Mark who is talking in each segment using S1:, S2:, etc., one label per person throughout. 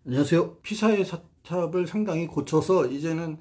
S1: 안녕하세요. 피사의 사탑을 상당히 고쳐서 이제는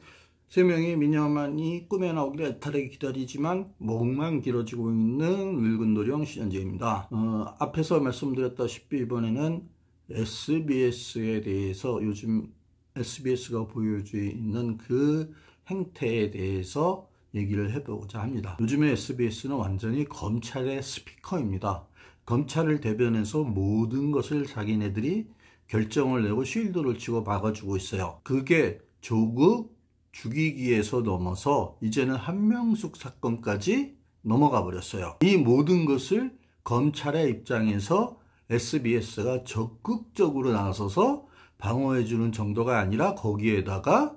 S1: 3명의 미녀만이 꿈에 나오기를 애타게 기다리지만 목만 길어지고 있는 늙은 도령 신현재입니다. 앞에서 말씀드렸다시피 이번에는 SBS에 대해서 요즘 SBS가 보여주고 있는 그 행태에 대해서 얘기를 해보고자 합니다. 요즘에 SBS는 완전히 검찰의 스피커입니다. 검찰을 대변해서 모든 것을 자기네들이 결정을 내고 쉴드를 치고 막아주고 있어요. 그게 조국 죽이기에서 넘어서 이제는 한명숙 사건까지 넘어가 버렸어요. 이 모든 것을 검찰의 입장에서 SBS가 적극적으로 나서서 방어해주는 정도가 아니라 거기에다가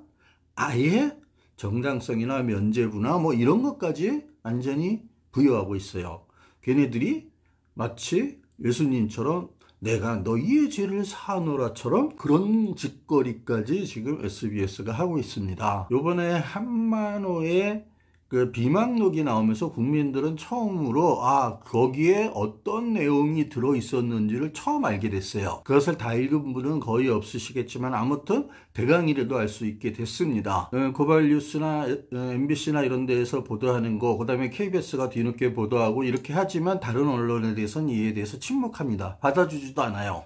S1: 아예 정당성이나 면죄부나 뭐 이런 것까지 완전히 부여하고 있어요. 걔네들이 마치 예수님처럼 내가 너희의 죄를 사하노라처럼 그런 짓거리까지 지금 SBS가 하고 있습니다. 요번에 한만호의 그 비망록이 나오면서 국민들은 처음으로 거기에 어떤 내용이 들어있었는지를 처음 알게 됐어요. 그것을 다 읽은 분은 거의 없으시겠지만 아무튼 대강이라도 알 수 있게 됐습니다. 고발뉴스나 MBC나 이런 데에서 보도하는 거, 그 다음에 KBS가 뒤늦게 보도하고 이렇게 하지만 다른 언론에 대해서는 이에 대해서 침묵합니다. 받아주지도 않아요.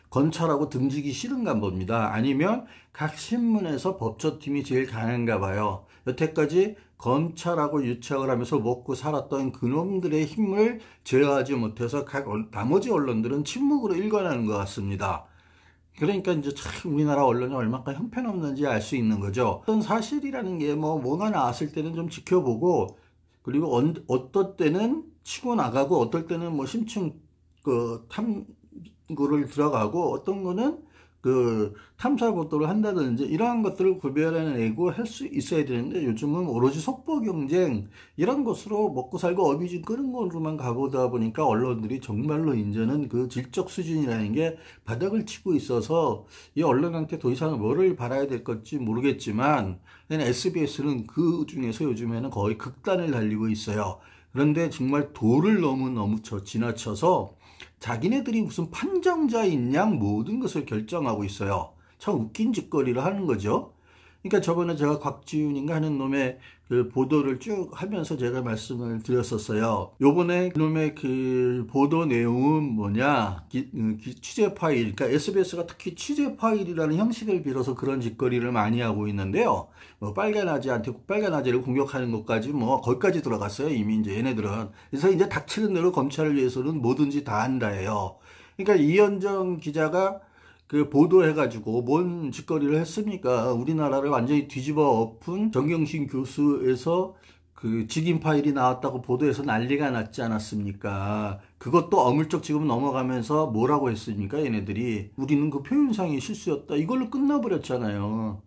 S1: 검찰하고 등지기 싫은가 봅니다. 아니면 각 신문에서 법조팀이 제일 강한가 봐요. 여태까지 검찰하고 유착을 하면서 먹고 살았던 그놈들의 힘을 제어하지 못해서 나머지 언론들은 침묵으로 일관하는 것 같습니다. 그러니까 이제 참 우리나라 언론이 얼마나 형편없는지 알 수 있는 거죠. 어떤 사실이라는 게 뭐가 나왔을 때는 좀 지켜보고, 그리고 어떨 때는 치고 나가고 어떨 때는 뭐 심층 탐구를 들어가고 어떤 거는 그 탐사 보도를 한다든지 이러한 것들을 구별해내고 할 수 있어야 되는데 요즘은 오로지 속보 경쟁 이런 것으로 먹고 살고 어비진 끄는 것으로만 가보다 보니까 언론들이 정말로 이제는 그 질적 수준이라는 게 바닥을 치고 있어서 이 언론한테 더 이상 뭐를 바라야 될 건지 모르겠지만 SBS는 그 중에서 요즘에는 거의 극단을 달리고 있어요. 그런데 정말 도를 너무 지나쳐서 자기네들이 무슨 판정자인 양 모든 것을 결정하고 있어요. 참 웃긴 짓거리를 하는 거죠. 그러니까 저번에 제가 곽지윤인가 하는 놈의 그 보도를 쭉 하면서 제가 말씀을 드렸었어요. 요번에 그놈의 그 보도 내용은 뭐냐, 취재 파일, 그러니까 SBS가 특히 취재 파일이라는 형식을 빌어서 그런 짓거리를 많이 하고 있는데요. 빨간아지를 공격하는 것까지 거기까지 들어갔어요. 이미 이제 얘네들은. 그래서 이제 닥치는 대로 검찰을 위해서는 뭐든지 다 한다예요. 그러니까 이현정 기자가 그 보도해가지고 뭔 짓거리를 했습니까? 우리나라를 완전히 뒤집어 엎은 정경심 교수에서 그 직인 파일이 나왔다고 보도해서 난리가 났지 않았습니까? 그것도 어물쩍 지금 넘어가면서 뭐라고 했습니까? 얘네들이 우리는 그 표현상의 실수였다. 이걸로 끝나버렸잖아요.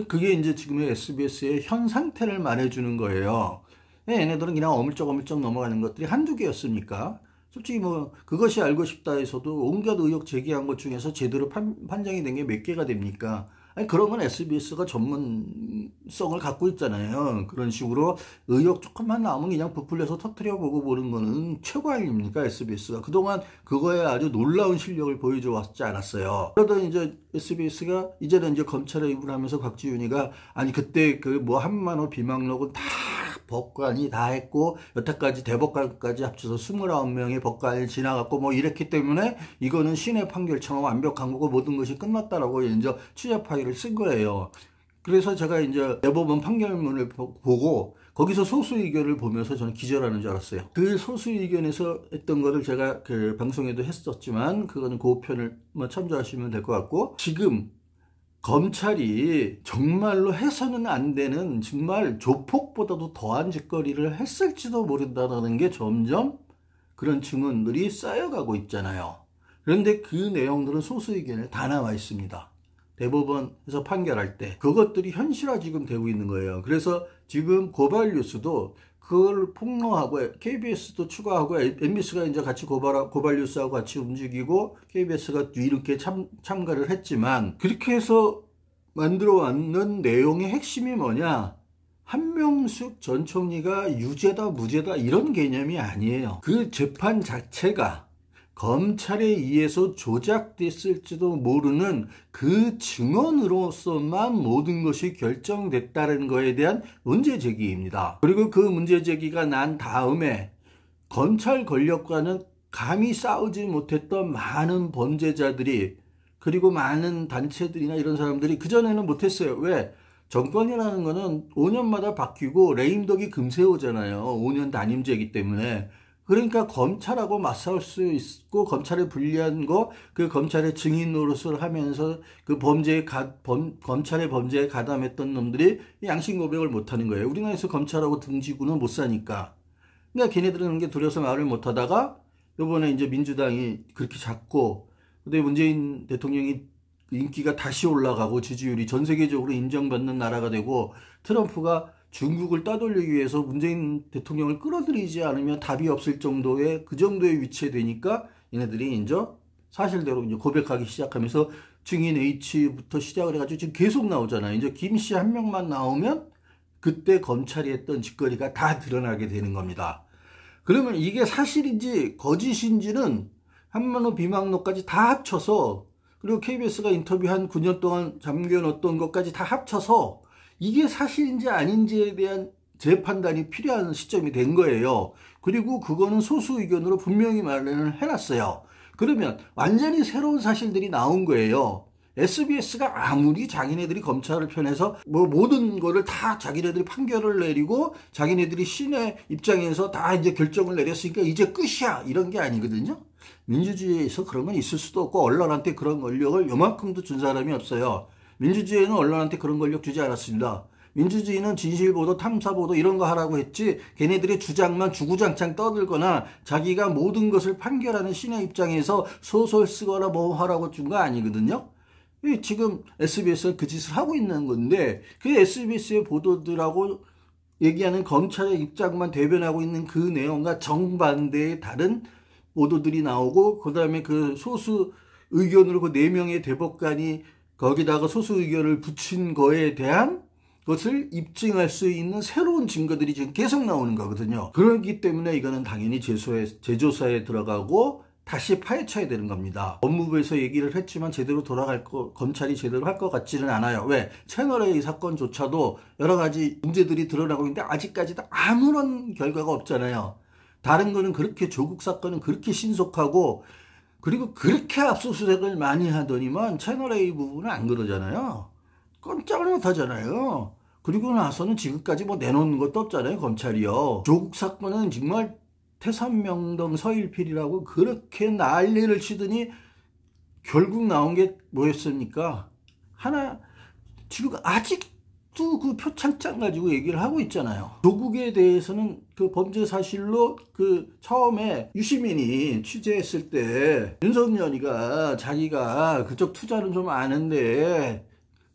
S1: 그게 이제 지금의 SBS의 현 상태를 말해주는 거예요. 얘네들은 그냥 어물쩍 넘어가는 것들이 한두 개였습니까? 솔직히 그것이 알고 싶다 해서도 온갖 의혹 제기한 것 중에서 제대로 판정이 된 게 몇 개가 됩니까? 아니, 그런 건 SBS가 전문성을 갖고 있잖아요. 그런 식으로 의혹 조금만 나오면 그냥 부풀려서 터뜨려보고 보는 거는 최고 아닙니까, SBS가. 그동안 그거에 아주 놀라운 실력을 보여줘 왔지 않았어요. 그러다 이제 SBS가 이제는 이제 검찰에 입을 하면서 곽지윤이가 아니, 그때 한만호 비망록은 다 법관이 다 했고 여태까지 대법관까지 합쳐서 29명의 법관이 지나갔고 이랬기 때문에 이거는 신의 판결처럼 완벽한 거고 모든 것이 끝났다라고 이제 취재 파일을 쓴 거예요. 그래서 제가 이제 대법원 판결문을 보고 거기서 소수 의견을 보면서 저는 기절하는 줄 알았어요. 그 소수 의견에서 했던 거를 제가 그 방송에도 했었지만 그거는 그 편을 참조하시면 될 것 같고, 지금 검찰이 정말로 해서는 안 되는 정말 조폭보다도 더한 짓거리를 했을지도 모른다는 게 점점 그런 증언들이 쌓여가고 있잖아요. 그런데 그 내용들은 소수 의견에 다 나와 있습니다. 대법원에서 판결할 때 그것들이 현실화 지금 되고 있는 거예요. 그래서 지금 고발뉴스도 그걸 폭로하고 KBS도 추가하고 MBC가 이제 같이 고발뉴스하고 같이 움직이고 KBS가 뒤늦게 참가를 했지만, 그렇게 해서 만들어 왔는 내용의 핵심이 뭐냐? 한명숙 전 총리가 유죄다 무죄다 이런 개념이 아니에요. 그 재판 자체가 검찰에 의해서 조작됐을지도 모르는 그 증언으로서만 모든 것이 결정됐다는 것에 대한 문제 제기입니다. 그리고 그 문제 제기가 난 다음에 검찰 권력과는 감히 싸우지 못했던 많은 범죄자들이, 그리고 많은 단체들이나 이런 사람들이 그전에는 못했어요. 왜? 정권이라는 거는 5년마다 바뀌고 레임덕이 금세 오잖아요. 5년 단임제이기 때문에. 그러니까 검찰하고 맞서울 수 있고, 검찰에 불리한 거, 그 검찰의 증인 노릇을 하면서 그 검찰의 범죄에 가담했던 놈들이 양심 고백을 못하는 거예요. 우리나라에서 검찰하고 등지고는 못 사니까. 그러니까 걔네들은 그런 게 두려워서 말을 못하다가 이번에 이제 민주당이 그렇게 잡고, 근데 문재인 대통령이 인기가 다시 올라가고 지지율이 전 세계적으로 인정받는 나라가 되고, 트럼프가 중국을 따돌리기 위해서 문재인 대통령을 끌어들이지 않으면 답이 없을 정도의 그 정도의 위치에 되니까 얘네들이 이제 사실대로 이제 고백하기 시작하면서 증인 H부터 시작을 해가지고 지금 계속 나오잖아요. 이제 김씨 한 명만 나오면 그때 검찰이 했던 짓거리가 다 드러나게 되는 겁니다. 그러면 이게 사실인지 거짓인지는 한만호 비망록까지 다 합쳐서, 그리고 KBS가 인터뷰한 9년 동안 잠겨놓았던 것까지 다 합쳐서 이게 사실인지 아닌지에 대한 재판단이 필요한 시점이 된 거예요. 그리고 그거는 소수 의견으로 분명히 말을 해놨어요. 그러면 완전히 새로운 사실들이 나온 거예요. SBS가 아무리 자기네들이 검찰을 편해서 뭐 모든 거를 다 자기네들이 판결을 내리고 자기네들이 신의 입장에서 다 이제 결정을 내렸으니까 이제 끝이야, 이런 게 아니거든요. 민주주의에서 그런 건 있을 수도 없고, 언론한테 그런 권력을 요만큼도 준 사람이 없어요. 민주주의에는 언론한테 그런 권력 주지 않았습니다. 민주주의는 진실보도, 탐사보도 이런 거 하라고 했지, 걔네들의 주장만 주구장창 떠들거나 자기가 모든 것을 판결하는 신의 입장에서 소설 쓰거나 뭐 하라고 준 거 아니거든요. 지금 SBS가 그 짓을 하고 있는 건데, 그 SBS의 보도들하고 얘기하는 검찰의 입장만 대변하고 있는 그 내용과 정반대의 다른 보도들이 나오고, 그 다음에 그 소수 의견으로 그 4명의 대법관이 거기다가 소수 의견을 붙인 거에 대한 것을 입증할 수 있는 새로운 증거들이 지금 계속 나오는 거거든요. 그렇기 때문에 이거는 당연히 재조사에 들어가고 다시 파헤쳐야 되는 겁니다. 법무부에서 얘기를 했지만 제대로 검찰이 제대로 할 것 같지는 않아요. 왜? 채널A 사건조차도 여러 가지 문제들이 드러나고 있는데 아직까지도 아무런 결과가 없잖아요. 다른 거는 그렇게, 조국 사건은 그렇게 신속하고, 그리고 그렇게 압수수색을 많이 하더니만 채널A 부분은 안 그러잖아요. 꼼짝을 못 하잖아요. 그리고 나서는 지금까지 뭐 내놓는 것도 없잖아요, 검찰이요. 조국 사건은 정말 태산명동 서일필이라고 그렇게 난리를 치더니 결국 나온 게 뭐였습니까? 지금 아직도 그 표창장 가지고 얘기를 하고 있잖아요. 조국에 대해서는 그 범죄 사실로 그 처음에 유시민이 취재했을 때 윤석열이가 자기가 그쪽 투자는 좀 아는데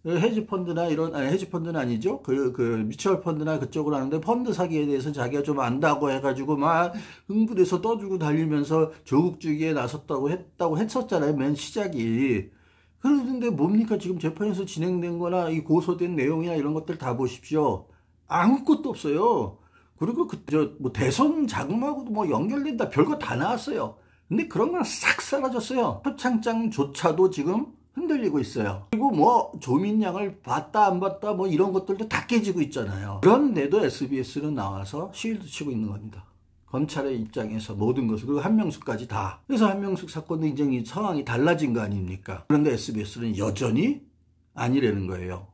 S1: 헤지펀드나 헤지펀드는 아니죠. 뮤추얼 펀드나 그쪽으로 하는데 펀드 사기에 대해서 자기가 좀 안다고 해가지고 막 흥분해서 떠들고 달리면서 조국주의에 했다고 했었잖아요. 맨 시작이. 그런데 뭡니까? 지금 재판에서 진행된 거나 이 고소된 내용이나 이런 것들 다 보십시오. 아무것도 없어요. 그리고 뭐 대선 자금하고도 뭐 연결된다, 별거 다 나왔어요. 근데 그런 건 싹 사라졌어요. 표창장조차도 지금 흔들리고 있어요. 그리고 뭐 조민양을 봤다 안 봤다 뭐 이런 것들도 다 깨지고 있잖아요. 그런데도 SBS는 나와서 시위도 치고 있는 겁니다. 검찰의 입장에서 모든 것을, 그리고 한명숙까지 다. 그래서 한명숙 사건도 이제 상황이 달라진 거 아닙니까? 그런데 SBS는 여전히 아니라는 거예요.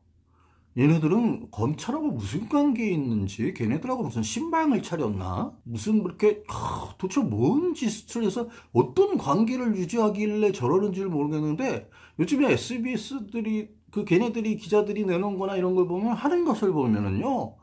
S1: 얘네들은 검찰하고 무슨 관계에 있는지, 걔네들하고 무슨 신방을 차렸나? 무슨 그렇게 도대체 뭔 짓을 해서 어떤 관계를 유지하길래 저러는지를 모르겠는데, 요즘에 SBS들이 걔네들이 기자들이 내놓은 거나 이런 걸 보면, 하는 것을 보면은요,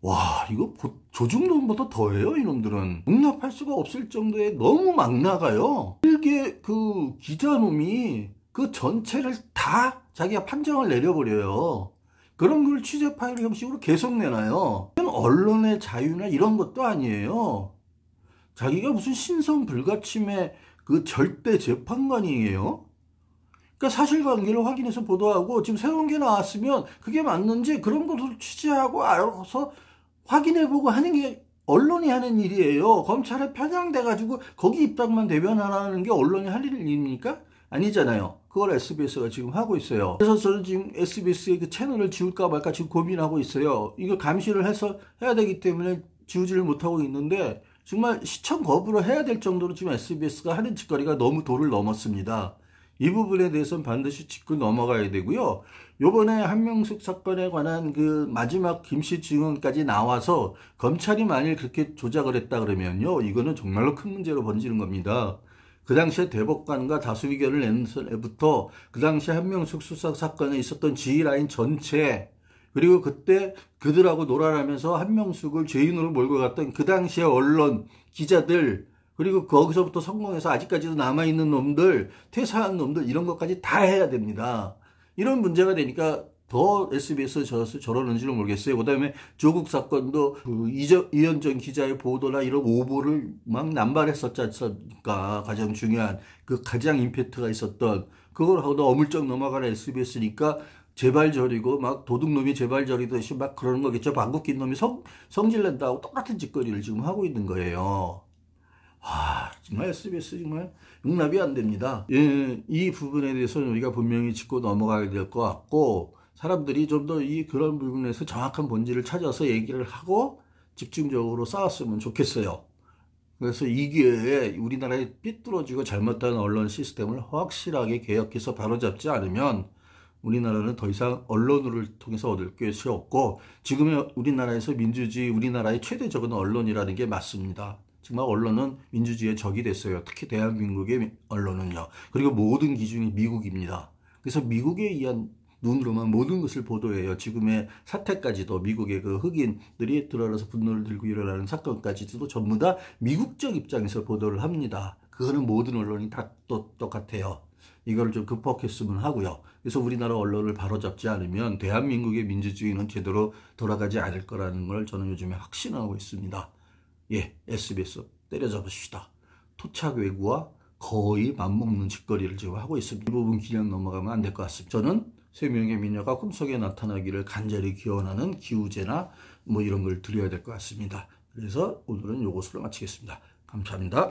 S1: 와, 이거 조중동보다 더해요, 이놈들은. 용납할 수가 없을 정도에 너무 막 나가요. 일개 그 기자놈이 그 전체를 다 자기가 판정을 내려버려요. 그런 걸 취재 파일 형식으로 계속 내놔요. 언론의 자유나 이런 것도 아니에요. 자기가 무슨 신성 불가침의 그 절대 재판관이에요. 그러니까 사실관계를 확인해서 보도하고, 지금 새로운 게 나왔으면 그게 맞는지 그런 것을 취재하고 알아서 확인해보고 하는 게 언론이 하는 일이에요. 검찰에 편향돼가지고 거기 입장만 대변하라는 게 언론이 할 일입니까? 아니잖아요. 그걸 SBS가 지금 하고 있어요. 그래서 저는 지금 SBS의 그 채널을 지울까 말까 지금 고민하고 있어요. 이걸 감시를 해서 해야 되기 때문에 지우지를 못하고 있는데 정말 시청 거부를 해야 될 정도로 지금 SBS가 하는 짓거리가 너무 도를 넘었습니다. 이 부분에 대해서는 반드시 짚고 넘어가야 되고요. 요번에 한명숙 사건에 관한 그 마지막 김씨 증언까지 나와서 검찰이 만일 그렇게 조작을 했다 그러면요, 이거는 정말로 큰 문제로 번지는 겁니다. 그 당시에 대법관과 다수 의견을 낸 때부터 그 당시 한명숙 수사 사건에 있었던 지휘라인 전체, 그리고 그때 그들하고 놀아라면서 한명숙을 죄인으로 몰고 갔던 그 당시의 언론 기자들, 그리고 거기서부터 성공해서 아직까지도 남아있는 놈들, 퇴사한 놈들, 이런 것까지 다 해야 됩니다. 이런 문제가 되니까 더 SBS 저러는지는 모르겠어요. 그 다음에 조국 사건도 그 이현정 기자의 보도나 이런 오보를 막 남발했었지 않습니까? 가장 중요한, 그 가장 임팩트가 있었던, 그걸 하고도 어물쩍 넘어가는 SBS니까 재발절이고 막 도둑놈이 재발절이듯이 막 그러는 거겠죠. 방귀 낀 놈이 성질낸다고 똑같은 짓거리를 지금 하고 있는 거예요. 정말 SBS 정말 용납이 안 됩니다. 예, 이 부분에 대해서는 우리가 분명히 짚고 넘어가야 될 것 같고, 사람들이 좀 더 그런 부분에서 정확한 본질을 찾아서 얘기를 하고 집중적으로 싸웠으면 좋겠어요. 그래서 이 기회에 우리나라의 삐뚤어지고 잘못된 언론 시스템을 확실하게 개혁해서 바로잡지 않으면 우리나라는 더 이상 언론을 통해서 얻을 것이 없고, 지금의 우리나라에서 민주주의, 우리나라의 최대 적은 언론이라는 게 맞습니다. 정말 언론은 민주주의의 적이 됐어요. 특히 대한민국의 언론은요. 그리고 모든 기준이 미국입니다. 그래서 미국에 의한 눈으로만 모든 것을 보도해요. 지금의 사태까지도, 미국의 그 흑인들이 들어와서 분노를 들고 일어나는 사건까지도 전부 다 미국적 입장에서 보도를 합니다. 그거는 모든 언론이 다 똑같아요. 이거를 좀 극복했으면 하고요. 그래서 우리나라 언론을 바로잡지 않으면 대한민국의 민주주의는 제대로 돌아가지 않을 거라는 걸 저는 요즘에 확신하고 있습니다. 예, SBS 때려잡으시다. 토착 외구와 거의 맞먹는 짓거리를 지금 하고 있습니다. 이 부분 그냥 넘어가면 안 될 것 같습니다. 저는 세 명의 미녀가 꿈속에 나타나기를 간절히 기원하는 기우제나 뭐 이런 걸 드려야 될 것 같습니다. 그래서 오늘은 이것으로 마치겠습니다. 감사합니다.